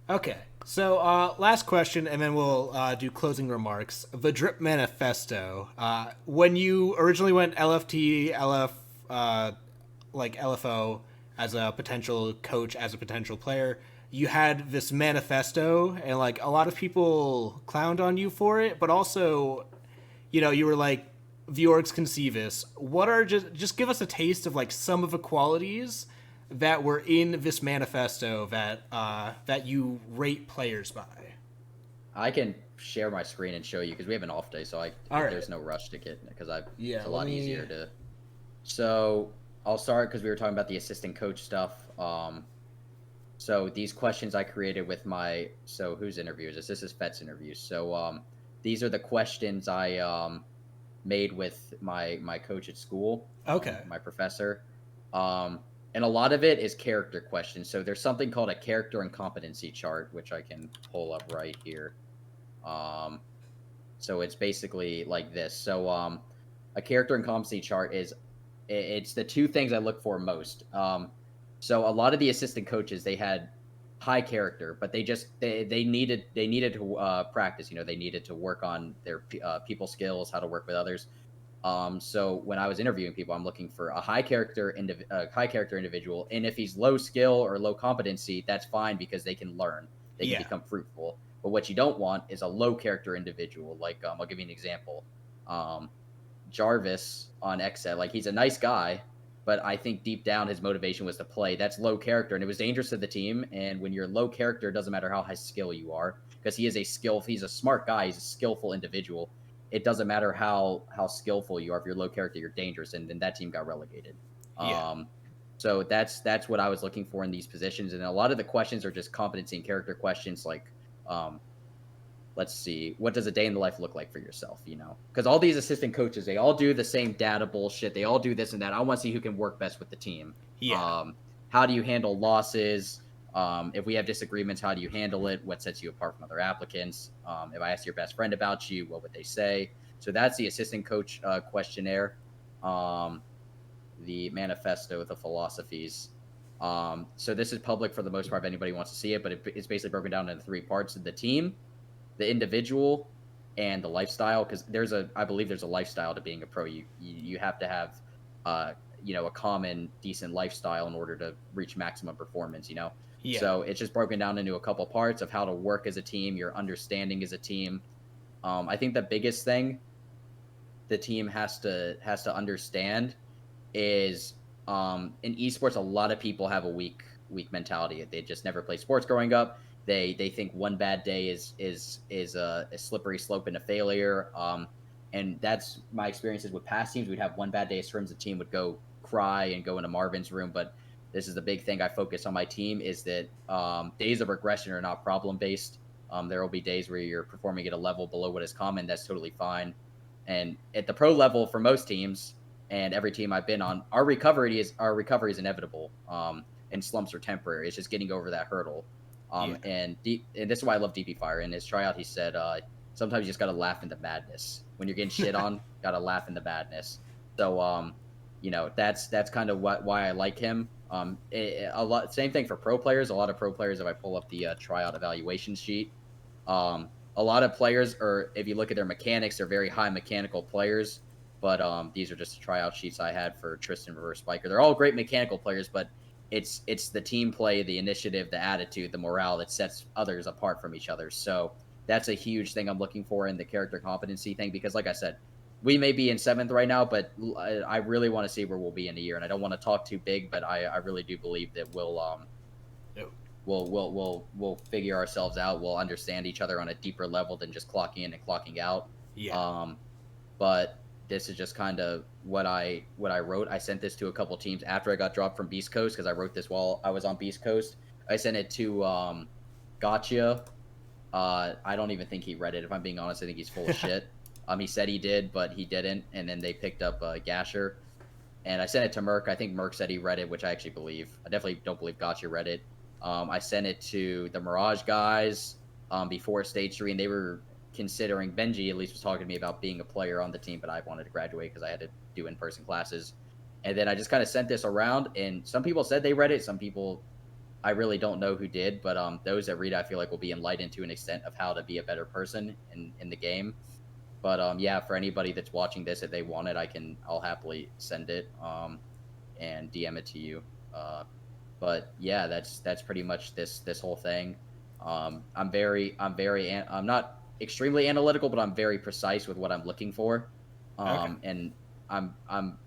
Okay. So, last question, and then we'll do closing remarks. The Drip Manifesto. When you originally went LFT, like LFO, as a potential coach, as a potential player, you had this manifesto, and like a lot of people clowned on you for it, but also, you were like, the orgs can see this. What are just give us a taste of like some of the qualities that were in this manifesto that you rate players by. I can share my screen and show you because we have an off day, so All right. there's no rush to get because I Yeah. it's a Let lot me. easier to. So I'll start because we were talking about the assistant coach stuff. So these questions I created with my whose interview is this? This is Fett's interview. So these are the questions I made with my coach at school, Okay. my professor. And a lot of it is character questions. So there's something called a character and competency chart, which I can pull up right here. Um, so it's basically like this. So a character and competency chart is it's the two things I look for most. So a lot of the assistant coaches they had high character, but they needed to practice. You know, they needed to work on their people skills, how to work with others. So when I was interviewing people, I'm looking for a high character individual, and if he's low skill or low competency, that's fine because they can learn, they can Yeah. become fruitful. But what you don't want is a low character individual. Like I'll give you an example. Um, Jarvis on Exet, like he's a nice guy, but I think deep down his motivation was to play. That's low character, and it was dangerous to the team. And when you're low character, it doesn't matter how high skill you are, because he's a smart guy, he's a skillful individual. It doesn't matter how skillful you are. If you're low character, you're dangerous, and then that team got relegated. Yeah. Um, so that's what I was looking for in these positions, and a lot of the questions are just competency and character questions, like um, let's see, what does a day in the life look like for yourself, you know? Because all these assistant coaches, they all do the same data bullshit. They all do this and that. I want to see who can work best with the team. Yeah. um how do you handle losses? If we have disagreements, how do you handle it? What sets you apart from other applicants? If I ask your best friend about you, what would they say? So that's the assistant coach questionnaire. The manifesto with the philosophies. So this is public for the most part if anybody wants to see it, but it's basically broken down into three parts: of the team, the individual, and the lifestyle. Because I believe there's a lifestyle to being a pro. You have to have a common decent lifestyle in order to reach maximum performance, you know. Yeah. So it's just broken down into a couple parts of how to work as a team, your understanding as a team. I think the biggest thing the team has to understand is in esports a lot of people have a weak mentality. They just never played sports growing up. They think one bad day is a slippery slope into failure. And that's my experiences with past teams. We'd have one bad day of scrims, the team would go cry and go into Marvin's room. But this is the big thing I focus on my team is that days of regression are not problem based. There will be days where you're performing at a level below what is common. That's totally fine. And at the pro level for most teams, and every team I've been on, our recovery is inevitable. And slumps are temporary. It's just getting over that hurdle. Yeah. And this is why I love DP Fire. In his tryout, he said, sometimes you just got to laugh in the madness. When you're getting shit on, got to laugh in the madness. So, that's kind of why I like him. A lot, same thing for pro players. A lot of pro players, if I pull up the tryout evaluation sheet, a lot of players, or if you look at their mechanics, they're very high mechanical players. But these are just the tryout sheets I had for Tristan Reverse Spiker. They're all great mechanical players, but it's the team play, the initiative, the attitude, the morale that sets others apart from each other. So that's a huge thing I'm looking for in the character competency thing, because like I said, we may be in seventh right now, but I really want to see where we'll be in a year. And I don't want to talk too big, but I really do believe that No. we'll figure ourselves out. We'll understand each other on a deeper level than just clocking in and clocking out. Yeah. Um, but this is just kind of what I wrote. I sent this to a couple teams after I got dropped from Beast Coast because I wrote this while I was on Beast Coast. I sent it to Gotcha. I don't even think he read it. If I'm being honest, I think he's full of shit. He said he did, but he didn't. And then they picked up Gasher, and I sent it to Merc. I think Merc said he read it, which I actually believe. I definitely don't believe Gotcha read it. I sent it to the Mirage guys before stage three, and they were considering. Benji at least was talking to me about being a player on the team, but I wanted to graduate because I had to do in-person classes. And then I just kind of sent this around, and some people said they read it. Some people I really don't know who did, but those that read I feel like will be enlightened to an extent of how to be a better person in the game. But yeah, for anybody that's watching this, if they want it, I'll happily send it and DM it to you. But yeah, that's pretty much this whole thing. I'm not extremely analytical, but I'm very precise with what I'm looking for. Okay. And I'm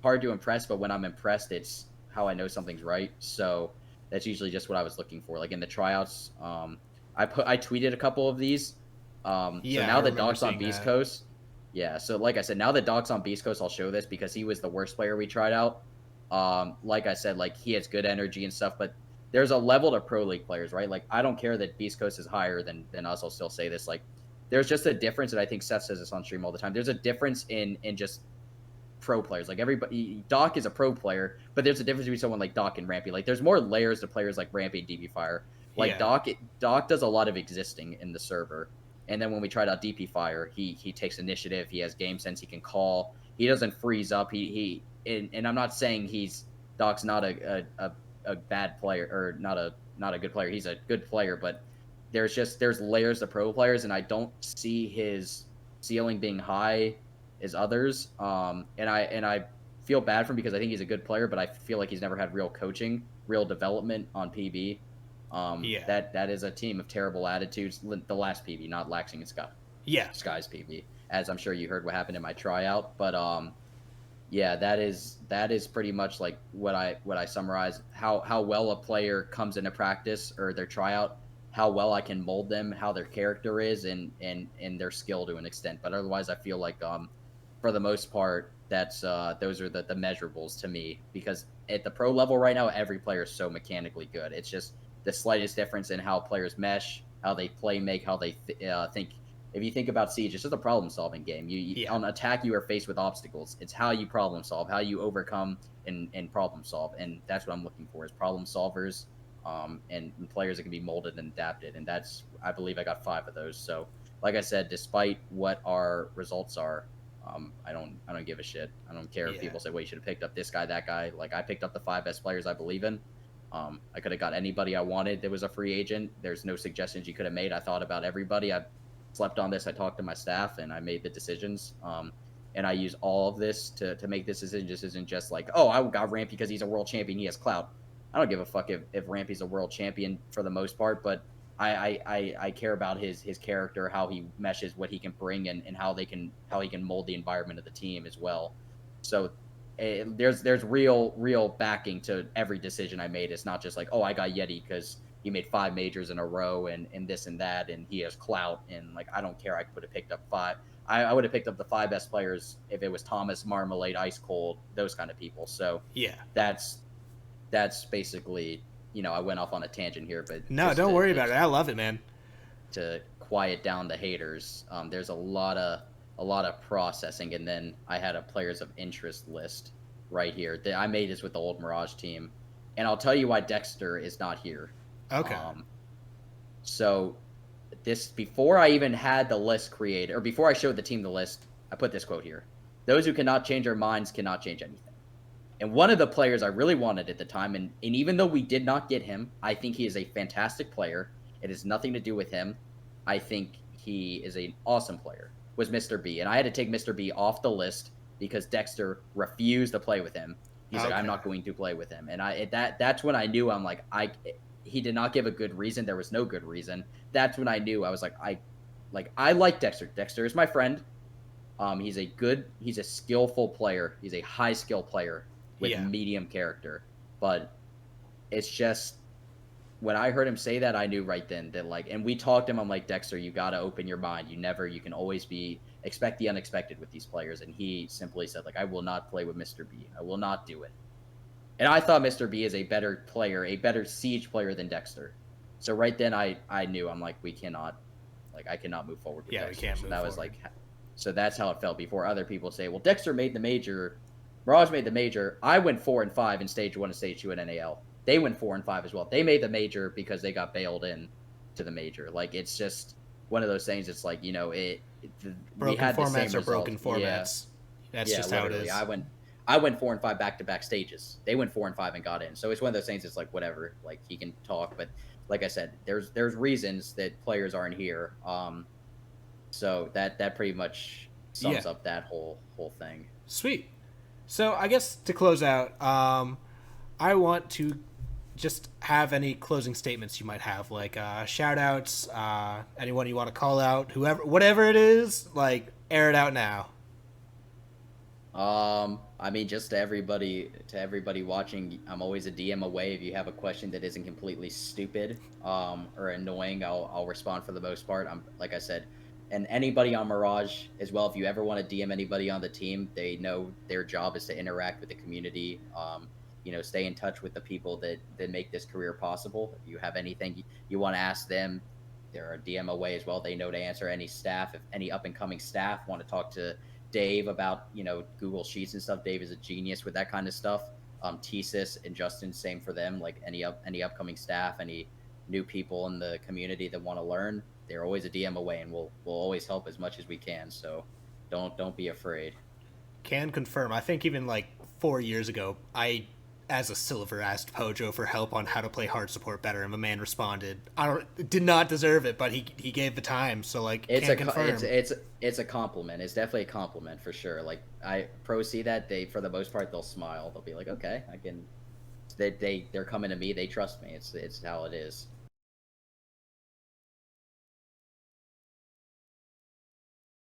hard to impress, but when I'm impressed, it's how I know something's right. So that's usually just what I was looking for. Like in the tryouts, I tweeted a couple of these. So Yeah, I now that remember Doc's on seeing Beast that. Coast, yeah. So like I said, now that Doc's on Beast Coast, I'll show this because he was the worst player we tried out. Like I said, like he has good energy and stuff, but there's a level to pro league players, right? Like I don't care that Beast Coast is higher than us. I'll still say this. Like there's just a difference, and I think Seth says this on stream all the time. There's a difference in just pro players. Like everybody, Doc is a pro player, but there's a difference between someone like Doc and Rampy. Like there's more layers to players like Rampy and DP Fire. Like Yeah. Doc does a lot of existing in the server, and then when we tried out DP Fire, he takes initiative. He has game sense. He can call. He doesn't freeze up. And I'm not saying Doc's not a bad player or not a good player. He's a good player, but there's layers to pro players, and I don't see his ceiling being high as others. And I feel bad for him because I think he's a good player, but I feel like he's never had real coaching, real development on PB. Yeah. That is a team of terrible attitudes. The last PB, not Laxing and Yeah. Sky's PB, as I'm sure you heard what happened in my tryout. But yeah, that is pretty much like what I summarize how well a player comes into practice or their tryout, how well I can mold them, how their character is, and their skill to an extent. But otherwise, I feel like for the most part, that's those are the measurables to me because at the pro level right now, every player is so mechanically good. It's just the slightest difference in how players mesh, how they play make, how they think. If you think about Siege, it's just a problem solving game. Yeah. On attack, you are faced with obstacles. It's how you problem solve, how you overcome and problem solve, and that's what I'm looking for is problem solvers, and players that can be molded and adapted. And that's I believe I got 5 of those. So like I said, despite what our results are, I don't give a shit. I don't care if Yeah. people say, well, you should have picked up this guy, that guy. Like I picked up the 5 best players I believe in. I could have got anybody I wanted that was a free agent. There's no suggestions you could have made. I thought about everybody. I slept on this. I talked to my staff and I made the decisions. And I use all of this to make this decision. This isn't just like, oh, I got Rampy because he's a world champion. He has clout. I don't give a fuck if Rampy's a world champion for the most part, but I care about his character, how he meshes, what he can bring, and how he can mold the environment of the team as well. So there's real backing to every decision I made. It's not just like, oh, I got Yeti because he made 5 majors in a row and this and that, and he has clout, and like I don't care. I would have picked up 5. I would have picked up the 5 best players if it was Thomas, Marmalade, Ice Cold, those kind of people. So Yeah. that's basically, I went off on a tangent here, but No, just don't worry about it. I love it, man. to quiet down the haters. There's a lot of processing, and then I had a players of interest list right here. I made this with the old Mirage team, and I'll tell you why Dexter is not here. Okay. So this before I even had the list created, or before I showed the team the list, I put this quote here: "Those who cannot change their minds cannot change anything." And one of the players I really wanted at the time, and even though we did not get him, I think he is a fantastic player. It has nothing to do with him. I think he is an awesome player, was Mr. B. And I had to take Mr. B off the list because Dexter refused to play with him. He's like, I'm not going to play with him. And that's when I knew he did not give a good reason. There was no good reason. That's when I knew I was like, I like Dexter. Dexter is my friend. He's a skillful player. He's a high skill player with medium character. But it's just when I heard him say that, I knew right then that and we talked to him. I'm like, Dexter, you got to open your mind. You can always expect the unexpected with these players. And he simply said I will not play with Mr. B. I will not do it. And I thought Mr. B is a better player, a better Siege player than Dexter. So right then I knew we cannot, I cannot move forward with Dexter. We can't so move that forward. was so that's how it felt before other people say, well, Dexter made the major, Mirage made the major. I went 4-5 in stage 1 and stage 2 in NAL. They went 4-5 as well. They made the major because they got bailed in to the major. It's just one of those things. It's we Broken had the same formats are results. broken formats. That's just how it is. I went 4-5 back-to-back stages. They went 4-5 and got in. So it's one of those things. It's like whatever. Like he can talk, but like I said, there's reasons that players aren't here. So that pretty much Yeah, sums up that whole thing. sweet. So I guess to close out, I want to just have any closing statements you might have, like shout outs, anyone you want to call out, whoever, whatever it is, like air it out now. I mean, just to everybody watching, I'm always a DM away. If you have a question that isn't completely stupid, or annoying, I'll respond for the most part. I'm like I said, and anybody on Mirage as well. If you ever want to DM anybody on the team, they know their job is to interact with the community. Stay in touch with the people that make this career possible. If you have anything you want to ask them, they're a DM away as well. They know to answer any staff. If any up and coming staff want to talk to Dave about Google Sheets and stuff. Dave is a genius with that kind of stuff. TSIS and Justin, same for them. Like any upcoming staff, any new people in the community that want to learn, they're always a DM away, and we'll always help as much as we can. So don't be afraid. Can confirm. I think even like 4 years ago, I, as a silver, asked Pojo for help on how to play hard support better, and the man responded, did not deserve it, but he gave the time. So like, can confirm. It's a compliment. It's definitely a compliment for sure. Like pros see that, they for the most part they'll smile. They'll be like, okay, I can. They're coming to me. They trust me. It's how it is.